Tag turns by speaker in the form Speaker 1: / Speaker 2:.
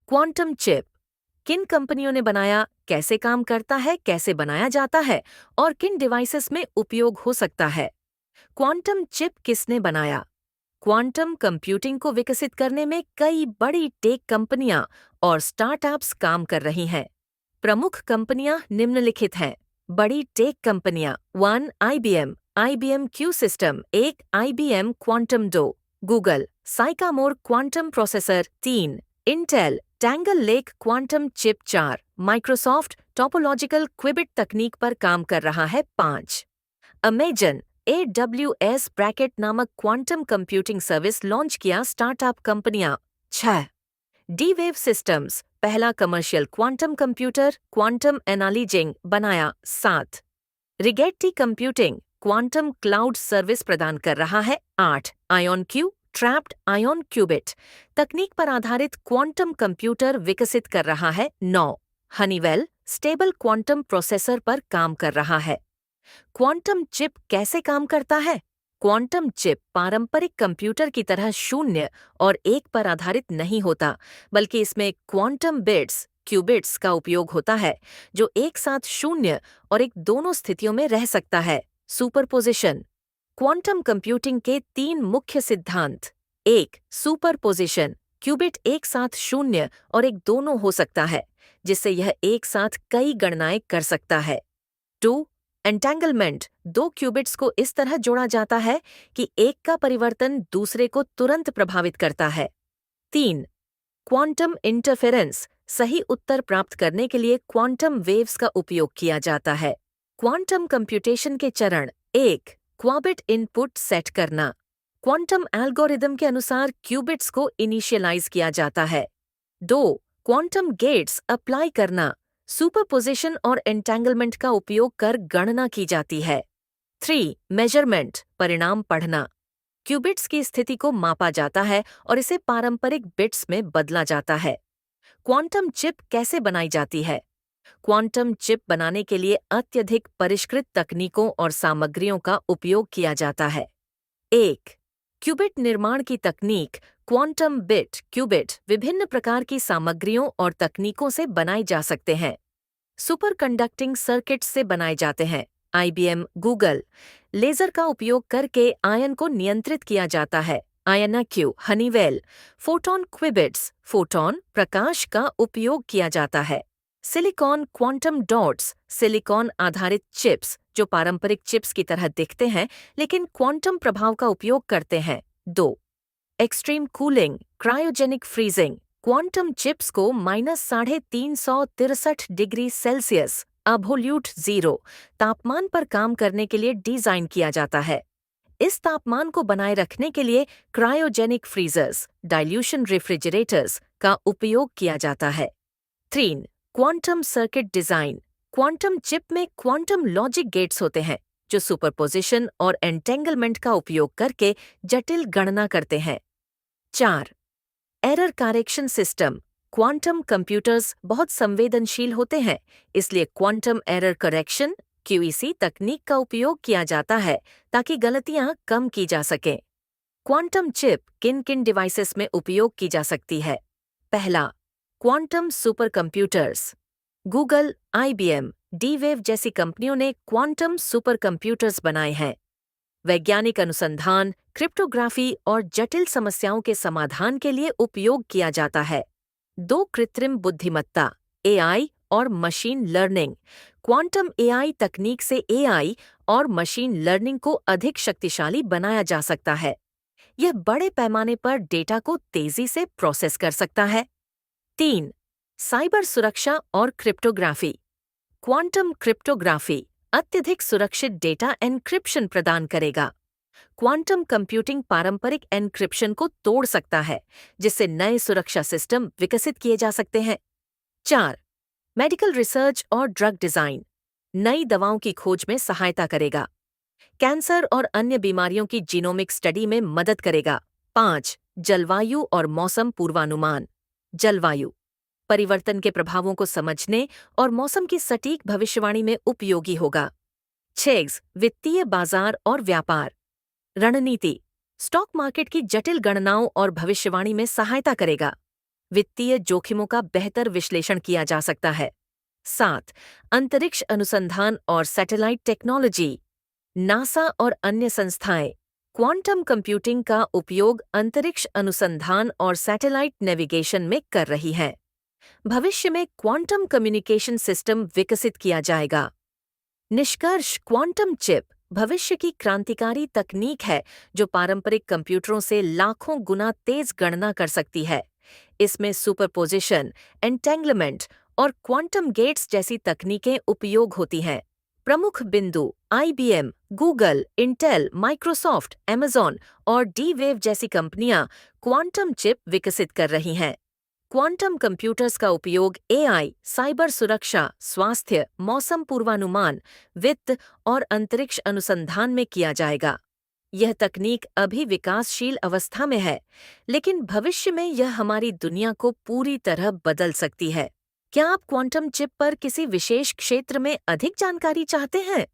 Speaker 1: Quantum chip किन कंपनियों ने बनाया, कैसे काम करता है, कैसे बनाया जाता है और किन डिवाइसेस में उपयोग हो सकता है? क्वांटम चिप किसने बनाया? क्वांटम कंप्यूटिंग को विकसित करने में कई बड़ी टेक कंपनियां और स्टार्टअप्स काम कर रही हैं। प्रमुख कंपनियां निम्नलिखित हैं। बड़ी टेक कंपनियां: 1 IBM, IBM Q system, 1 IBM quantum डो, Google Sycamore quantum processor, 3 Intel Tangle Lake quantum chip, 4 Microsoft topological qubit तकनीक पर काम कर रहा है, 5 अमेजन AWS ब्रैकेट नामक क्वांटम कंप्यूटिंग सर्विस लॉन्च किया स्टार्टअप कंपनियां, 6 D-Wave सिस्टम्स पहला commercial quantum computer quantum analysing बनाया, 7 Rigetti computing quantum cloud service प्रदान कर रहा है, 8 IonQ trapped ion qubit तकनीक पर आधारित क्वांटम कंप्यूटर विकसित कर रहा है, 9 हनीवेल स्टेबल क्वांटम प्रोसेसर पर काम कर रहा है। क्वांटम चिप कैसे काम करता है? क्वांटम चिप पारंपरिक कंप्यूटर की तरह शून्य और एक पर आधारित नहीं होता, बल्कि इसमें क्वांटम बिट्स क्यूबिट्स का उपयोग होता है, जो एक साथ शून्य और एक दोनों स्थितियों में रह सकता है। सुपरपोजिशन क्वांटम कंप्यूटिंग के 3 मुख्य सिद्धांत: 1 सुपरपोजिशन, क्यूबिट एक साथ शून्य और एक दोनों हो सकता है, जिससे यह एक साथ कई गणनाएं कर सकता है। 2 एंटेंगलमेंट, 2 क्यूबिट्स को इस तरह जोड़ा जाता है कि एक का परिवर्तन दूसरे को तुरंत प्रभावित करता है। 3 क्वांटम इंटरफेरेंस, सही उत्तर प्राप्त करने के लिए क्वांटम वेव्स का उपयोग किया जाता है। क्वांटम कंप्यूटेशन के चरण: 1 क्वाबिट इनपुट सेट करना, क्वांटम एल्गोरिदम के अनुसार क्यूबिट्स को इनिशियलाइज किया जाता है। 2 क्वांटम गेट्स अप्लाई करना, सुपरपोजिशन और एंटेंगलमेंट का उपयोग कर गणना की जाती है। 3 मेजरमेंट, परिणाम पढ़ना, क्यूबिट्स की स्थिति को मापा जाता है और इसे पारंपरिक बिट्स में बदला जाता है। क्वांटम चिप कैसे बनाई जाती है? क्वांटम चिप बनाने के लिए अत्यधिक परिष्कृत तकनीकों और सामग्रियों का उपयोग किया जाता है। 1 क्यूबिट निर्माण की तकनीक, क्वांटम बिट क्यूबिट विभिन्न प्रकार की सामग्रियों और तकनीकों से बनाए जा सकते हैं। सुपर कंडक्टिंग सर्किट्स से बनाए जाते हैं। आईबीएम, गूगल लेजर का उपयोग करके आयन को नियंत्रित किया जाता है। आयनाक्यू, हनीवेल फोटॉन क्विबिट्स, फोटॉन प्रकाश का उपयोग किया जाता है। सिलिकॉन क्वांटम डॉट्स, सिलिकॉन आधारित चिप्स जो पारंपरिक चिप्स की तरह दिखते हैं लेकिन क्वांटम प्रभाव का उपयोग करते हैं। 2 extreme cooling, cryogenic freezing, quantum chips को -363 डिग्री सेल्सियस अब्सोल्यूट जीरो तापमान पर काम करने के लिए डिजाइन किया जाता है। इस तापमान को बनाए रखने के लिए क्रायोजेनिक फ्रीजर्स, डाइल्यूशन रेफ्रिजरेटर्स का उपयोग किया जाता है। 3 quantum circuit design, quantum chip में क्वांटम लॉजिक गेट्स होते हैं जो सुपरपोजिशन और एंटेंगलमेंट का उपयोग करके जटिल गणना करते हैं। 4 error correction system, quantum computers बहुत संवेदनशील होते हैं, इसलिए क्वांटम एरर करेक्शन क्यूईसी तकनीक का उपयोग किया जाता है ताकि गलतियां कम की जा सकें। क्वांटम चिप किन किन डिवाइसेस में उपयोग की जा सकती है? पहला, quantum super computers. Google, IBM, D-wave जैसी कंपनियों ने क्वांटम सुपर कंप्यूटर्स बनाए हैं। वैज्ञानिक अनुसंधान, क्रिप्टोग्राफी और जटिल समस्याओं के समाधान के लिए उपयोग किया जाता है। 2 कृत्रिम बुद्धिमत्ता, एआई और मशीन लर्निंग, क्वांटम एआई तकनीक से एआई और मशीन लर्निंग को अधिक शक्तिशाली बनाया जा सकता है। यह बड़े पैमाने पर डेटा को तेजी से प्रोसेस कर सकता है। 3 साइबर सुरक्षा और क्रिप्टोग्राफी, क्वांटम क्रिप्टोग्राफी अत्यधिक सुरक्षित डेटा एन्क्रिप्शन प्रदान करेगा। क्वांटम कंप्यूटिंग पारंपरिक एन्क्रिप्शन को तोड़ सकता है, जिससे नए सुरक्षा सिस्टम विकसित किए जा सकते हैं। 4 मेडिकल रिसर्च और ड्रग डिजाइन, नई दवाओं की खोज में सहायता करेगा। कैंसर और अन्य बीमारियों की जीनोमिक स्टडी में मदद करेगा। 5 जलवायु और मौसम पूर्वानुमान, जलवायु परिवर्तन के प्रभावों को समझने और मौसम की सटीक भविष्यवाणी में उपयोगी होगा। 6 वित्तीय बाजार और व्यापार, रणनीति स्टॉक मार्केट की जटिल गणनाओं और भविष्यवाणी में सहायता करेगा। वित्तीय जोखिमों का बेहतर विश्लेषण किया जा सकता है। 7. अंतरिक्ष अनुसंधान और सैटेलाइट टेक्नोलॉजी। नासा और अन्य संस्थाएं क्वांटम कंप्यूटिंग का उपयोग अंतरिक्ष अनुसंधान और सैटेलाइट नेविगेशन में कर रही हैं। भविष्य में क्वांटम कम्युनिकेशन सिस्टम विकसित किया जाएगा। निष्कर्ष, क्वांटम चिप भविष्य की क्रांतिकारी तकनीक है जो पारंपरिक कंप्यूटरों से लाखों गुना तेज गणना कर सकती है। इसमें सुपरपोजिशन, एंटेंगलमेंट और क्वांटम गेट्स जैसी तकनीकें उपयोग होती हैं। प्रमुख बिंदु IBM, Google, Intel, Microsoft, Amazon और D-Wave जैसी कंपनियां क्वांटम चिप विकसित कर रही हैं। क्वांटम कंप्यूटर्स का उपयोग AI, साइबर सुरक्षा, स्वास्थ्य, मौसम पूर्वानुमान, वित्त और अंतरिक्ष अनुसंधान में किया जाएगा। यह तकनीक अभी विकासशील अवस्था में है, लेकिन भविष्य में यह हमारी दुनिया को पूरी तरह बदल सकती है। क्या आप क्वांटम चिप पर किसी विशेष क्षेत्र में अधिक जानकारी चाहते हैं?